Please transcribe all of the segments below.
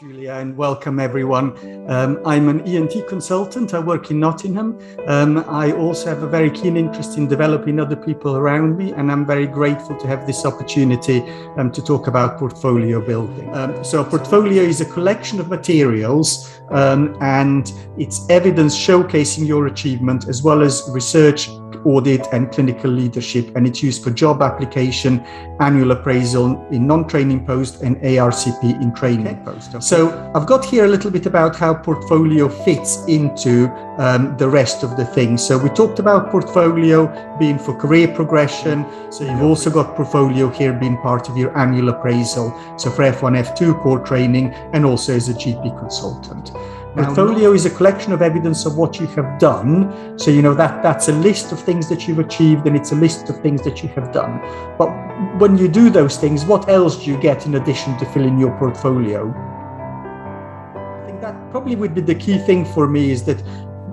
Julia, and welcome everyone. I'm an ENT consultant. I work in Nottingham. I also have a very keen interest in developing other people around me, and I'm very grateful to have this opportunity to talk about portfolio building. So a portfolio is a collection of materials and it's evidence showcasing your achievement as well as research, audit and clinical leadership, and it's used for job application, annual appraisal in non-training post and ARCP in training post. Okay. So I've got here a little bit about how portfolio fits into the rest of the things. So we talked about portfolio being for career progression. So you've also got portfolio here being part of your annual appraisal. So for F1, F2 core training and also as a GP consultant. Portfolio is a collection of evidence of what you have done. So, that's a list of things that you've achieved and it's a list of things that you have done. But when you do those things, what else do you get in addition to filling your portfolio? I think that probably would be the key thing for me, is that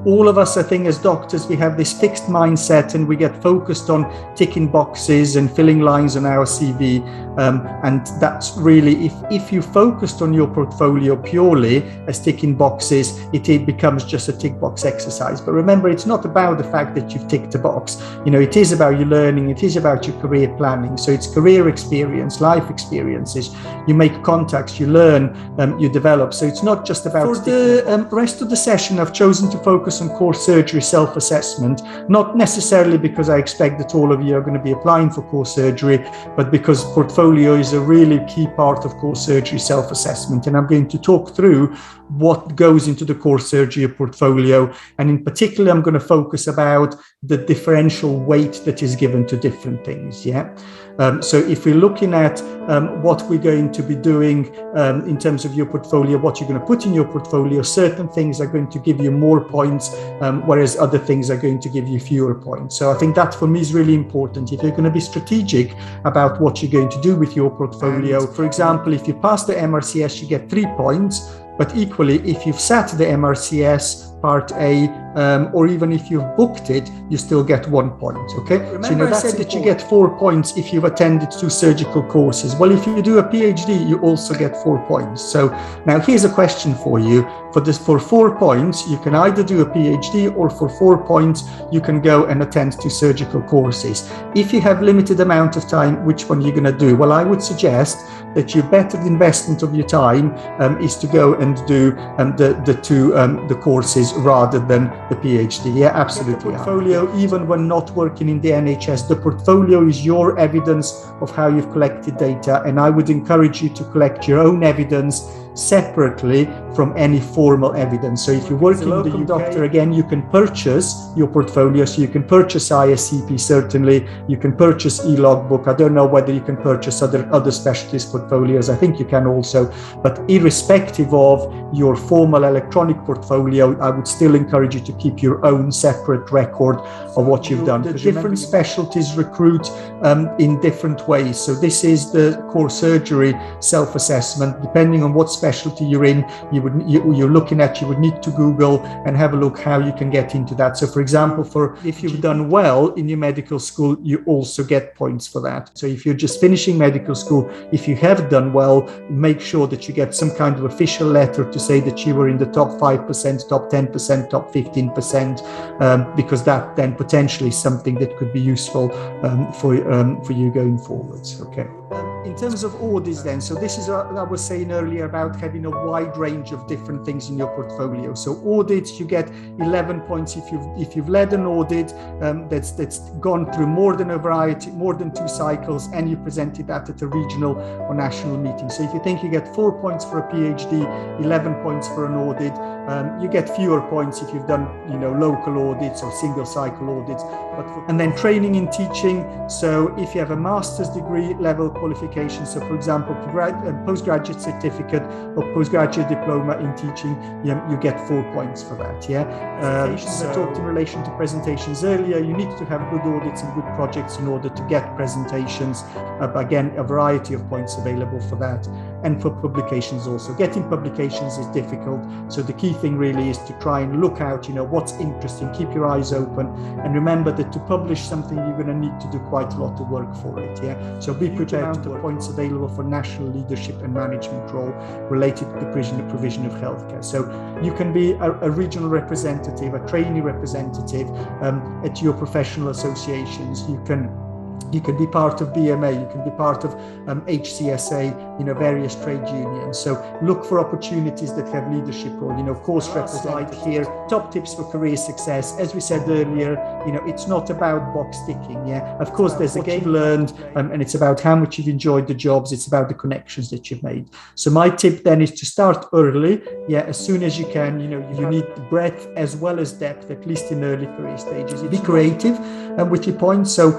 all of us, I think, as doctors, we have this fixed mindset and we get focused on ticking boxes and filling lines on our CV. And that's really, if you focused on your portfolio purely as ticking boxes, it becomes just a tick box exercise. But remember, it's not about the fact that you've ticked a box. It is about your learning. It is about your career planning. So it's career experience, life experiences. You make contacts, you learn, you develop. So it's not just about... For the rest of the session, I've chosen to focus on core surgery self-assessment, not necessarily because I expect that all of you are going to be applying for core surgery, but because portfolio is a really key part of core surgery self-assessment. And I'm going to talk through what goes into the core surgery portfolio. And in particular, I'm going to focus about the differential weight that is given to different things. So if we're looking at what we're going to be doing in terms of your portfolio, what you're going to put in your portfolio, certain things are going to give you more points, whereas other things are going to give you fewer points. So I think that for me is really important. If you're going to be strategic about what you're going to do with your portfolio, for example, if you pass the MRCS, you get 3 points. But equally, if you've sat the MRCS Part A, or even if you've booked it, you still get 1 point, okay? Remember, I said that you get 4 points if you've attended 2 surgical courses. Well, if you do a PhD, you also get 4 points. So now here's a question for you. For 4 points, you can either do a PhD, or for 4 points, you can go and attend 2 surgical courses. If you have limited amount of time, which one are you going to do? Well, I would suggest that your better investment of your time is to go and do the courses rather than the PhD. Yeah, absolutely. The portfolio, even when not working in the NHS, the portfolio is your evidence of how you've collected data, and I would encourage you to collect your own evidence separately from any formal evidence. So if you're working with a locum doctor, again, you can purchase your portfolio. So you can purchase ISCP, certainly. You can purchase e-logbook. I don't know whether you can purchase other specialist portfolios. I think you can also. But irrespective of your formal electronic portfolio, I would still encourage you to keep your own separate record of what you've done. The different specialties recruit in different ways. So this is the core surgery self-assessment. Depending on what specialty you're in, you would need to Google and have a look how you can get into that. So for example, if you've done well in your medical school, you also get points for that. So if you're just finishing medical school, if you have done well, make sure that you get some kind of official letter to say that you were in the top 5%, top 10%, top 15%, because that then potentially is something that could be useful for you going forwards. Okay. In terms of audits then, so this is what I was saying earlier about having a wide range of different things in your portfolio. So audits, you get 11 points if you've led an audit that's gone through more than 2 cycles, and you presented that at a regional or national meeting. So if you think you get 4 points for a PhD, 11 points for an audit, you get fewer points if you've done local audits or single cycle audits. And then training and teaching. So if you have a master's degree level qualification, so for example, postgraduate certificate or postgraduate diploma in teaching, you get 4 points for that. I talked in relation to presentations earlier. You need to have good audits and good projects in order to get presentations. Again, a variety of points available for that. and for publications also. Getting publications is difficult, so the key thing really is to try and look out, what's interesting, keep your eyes open, and remember that to publish something you're going to need to do quite a lot of work for it. So be prepared to the points available for national leadership and management role related to the provision of healthcare. So you can be a regional representative, a trainee representative at your professional associations. You can be part of BMA, you can be part of HCSA, various trade unions. So look for opportunities that have leadership role, course represented here. Top tips for career success. As we said earlier, it's not about box ticking. Of course, there's a game learned, and it's about how much you've enjoyed the jobs. It's about the connections that you've made. So my tip then is to start early. As soon as you can. You need breadth as well as depth, at least in early career stages. Be creative with your points. So,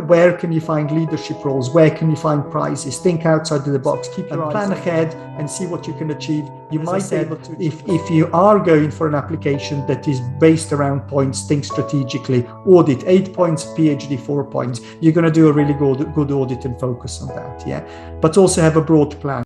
where can you find leadership roles? Where can you find prizes? Think outside of the box. Keep your plan ahead and see what you can achieve. You might be able to, if you are going for an application that is based around points, think strategically. Audit 8 points, PhD 4 points. You're going to do a really good audit and focus on that. But also have a broad plan.